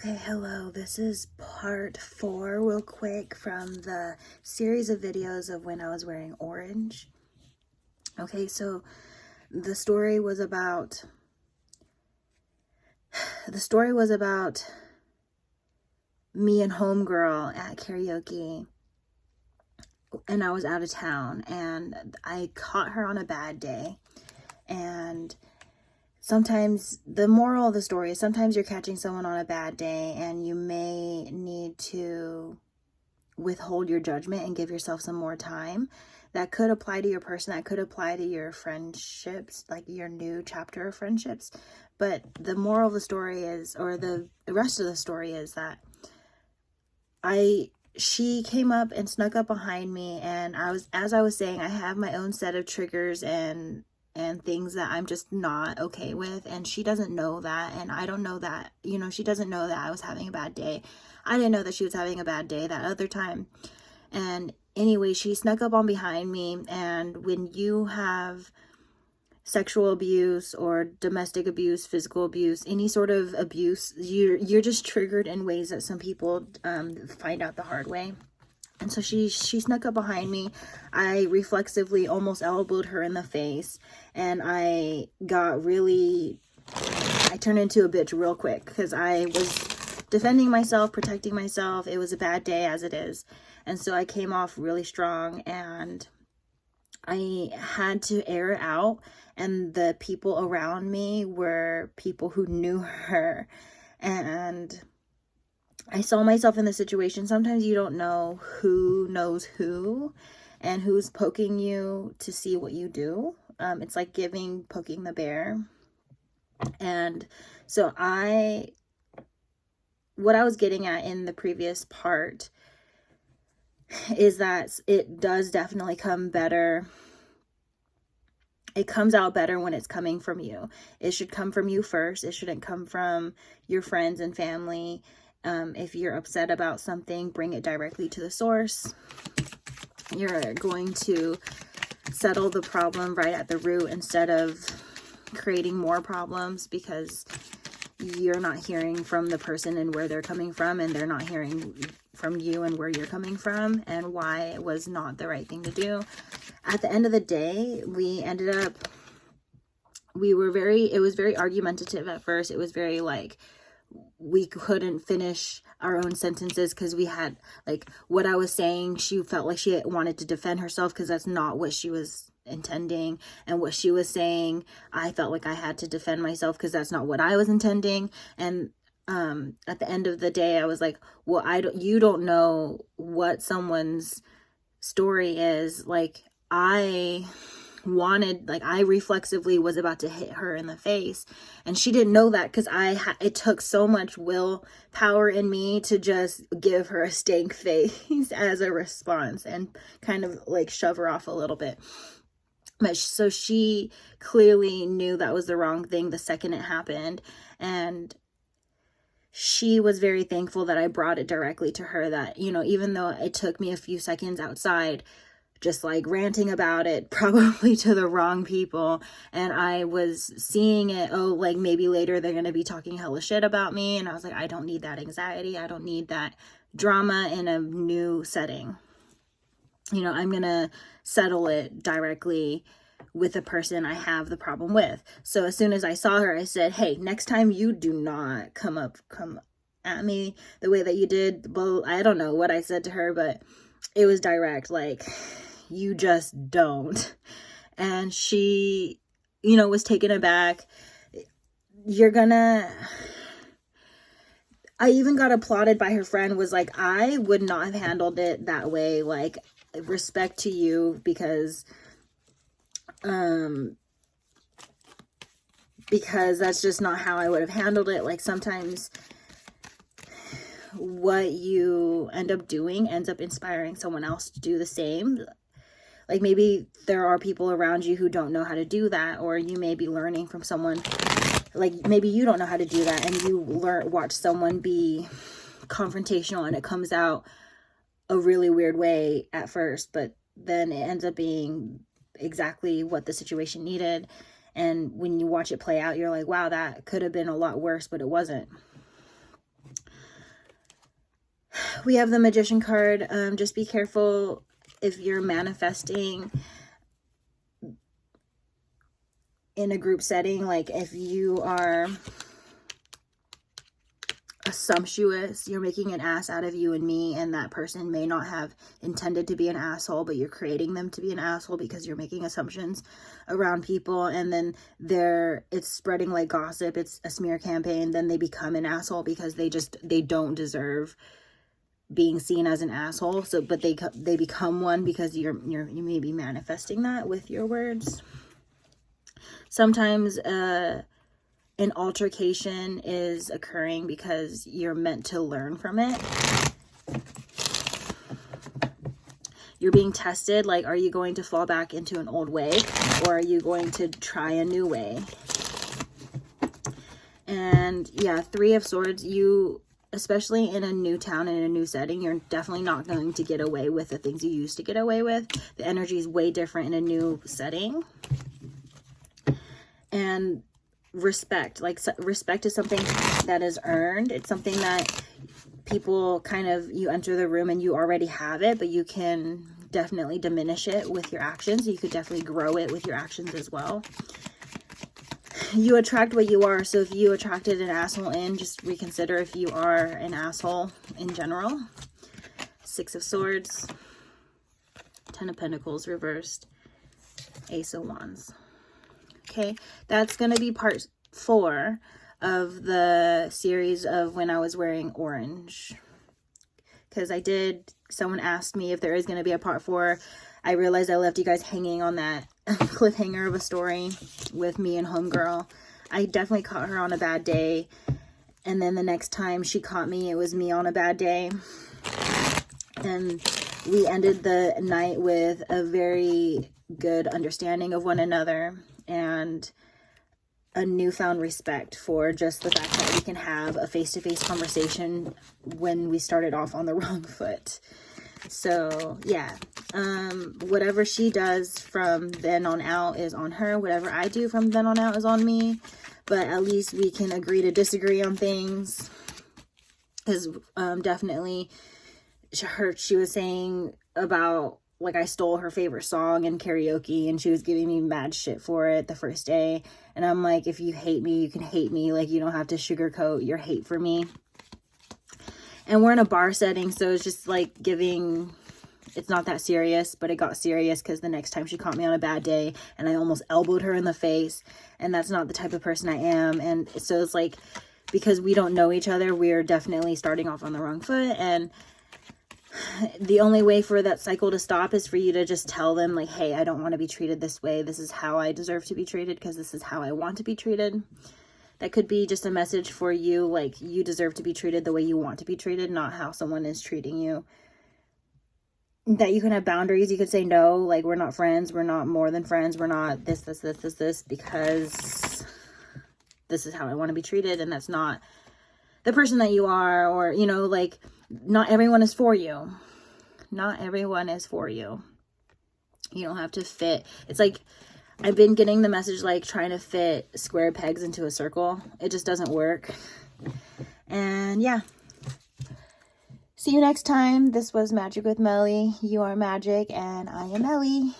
Okay, hello. This is part 4 real quick from the series of videos of when I was wearing orange. Okay, so the story was about me and homegirl at karaoke, and I was out of town, and I caught her on a bad day. And sometimes the moral of the story is sometimes you're catching someone on a bad day and you may need to withhold your judgment and give yourself some more time. That could apply to your person, that could apply to your friendships, like your new chapter of friendships. But the moral of the story is, or the rest of the story is that she came up and snuck up behind me, and as I was saying, I have my own set of triggers and things that I'm just not okay with, and she doesn't know that, and I don't know that, she doesn't know that I was having a bad day. I didn't know that she was having a bad day that other time. And anyway, she snuck up on behind me, and when you have sexual abuse or domestic abuse, physical abuse, any sort of abuse, you're just triggered in ways that some people find out the hard way. And so she snuck up behind me. I reflexively almost elbowed her in the face, and I turned into a bitch real quick because I was defending myself, protecting myself. It was a bad day as it is. And so I came off really strong, and I had to air it out. And the people around me were people who knew her, and I saw myself in the situation. Sometimes you don't know who knows who and who's poking you to see what you do. It's like poking the bear. And so what I was getting at in the previous part is that it does definitely come better. It comes out better when it's coming from you. It should come from you first. It shouldn't come from your friends and family. If you're upset about something, bring it directly to the source. You're going to settle the problem right at the root instead of creating more problems, because you're not hearing from the person and where they're coming from, and they're not hearing from you and where you're coming from and why it was not the right thing to do. At the end of the day, it was very argumentative at first. It was very like, we couldn't finish our own sentences because we had, like, what I was saying, she felt like she wanted to defend herself because that's not what she was intending, and what she was saying, I felt like I had to defend myself because that's not what I was intending. And at the end of the day, I was like, well, you don't know what someone's story is. Like, I reflexively was about to hit her in the face, and she didn't know that because it took so much willpower in me to just give her a stank face as a response and kind of like shove her off a little bit. But so she clearly knew that was the wrong thing the second it happened, and she was very thankful that I brought it directly to her, that, even though it took me a few seconds outside, just like ranting about it, probably to the wrong people, and I was seeing it, like maybe later they're going to be talking hella shit about me, and I was like, I don't need that anxiety, I don't need that drama in a new setting. I'm going to settle it directly with the person I have the problem with. So as soon as I saw her, I said, hey, next time you do not come at me the way that you did. Well, I don't know what I said to her, but it was direct, like, you just don't. And she, was taken aback. I even got applauded by her friend, was like, I would not have handled it that way. Like, respect to you, because that's just not how I would have handled it. Like, sometimes what you end up doing ends up inspiring someone else to do the same. Like, maybe there are people around you who don't know how to do that, or you may be learning from someone. Like, maybe you don't know how to do that, and you watch someone be confrontational, and it comes out a really weird way at first, but then it ends up being exactly what the situation needed. And when you watch it play out, you're like, wow, that could have been a lot worse, but it wasn't. We have the Magician card. Just be careful if you're manifesting in a group setting. Like if you are assumptuous, you're making an ass out of you and me, and that person may not have intended to be an asshole, but you're creating them to be an asshole because you're making assumptions around people, and then it's spreading like gossip, it's a smear campaign, then they become an asshole because they don't deserve being seen as an asshole. So but they become one because you may be manifesting that with your words. Sometimes an altercation is occurring because you're meant to learn from it. You're being tested. Like, are you going to fall back into an old way, or are you going to try a new way? And yeah, Three of Swords, you, especially in a new town, in a new setting, you're definitely not going to get away with the things you used to get away with. The energy is way different in a new setting. And respect, like respect is something that is earned. It's something that people kind of, you enter the room and you already have it, but you can definitely diminish it with your actions. You could definitely grow it with your actions as well. You attract what you are. So if you attracted an asshole in, just reconsider if you are an asshole in general. Six of Swords, Ten of Pentacles reversed, Ace of Wands. Okay, that's going to be part 4 of the series of when I was wearing orange. Because someone asked me if there is going to be a part 4. I realized I left you guys hanging on that cliffhanger of a story with me and homegirl. I definitely caught her on a bad day. And then the next time she caught me, it was me on a bad day. And we ended the night with a very good understanding of one another, and a newfound respect for just the fact that we can have a face-to-face conversation when we started off on the wrong foot. So yeah, whatever she does from then on out is on her. Whatever I do from then on out is on me. But at least we can agree to disagree on things. Because definitely she was saying about, like, I stole her favorite song in karaoke, and she was giving me mad shit for it the first day. And I'm like, if you hate me, you can hate me. Like, you don't have to sugarcoat your hate for me. And we're in a bar setting, so it's just like giving, it's not that serious, but it got serious because the next time she caught me on a bad day and I almost elbowed her in the face, and that's not the type of person I am. And so it's like, because we don't know each other, we're definitely starting off on the wrong foot. And the only way for that cycle to stop is for you to just tell them, like, hey, I don't want to be treated this way. This is how I deserve to be treated because this is how I want to be treated. That could be just a message for you, like, you deserve to be treated the way you want to be treated, not how someone is treating you. That you can have boundaries. You could say no, like, we're not friends. We're not more than friends. We're not this, because this is how I want to be treated, and that's not the person that you are. Or, you know, like, not everyone is for you. Not everyone is for you. You don't have to fit. It's like, I've been getting the message, like, trying to fit square pegs into a circle. It just doesn't work. And yeah. See you next time. This was Magic with Melly. You are magic, and I am Melly.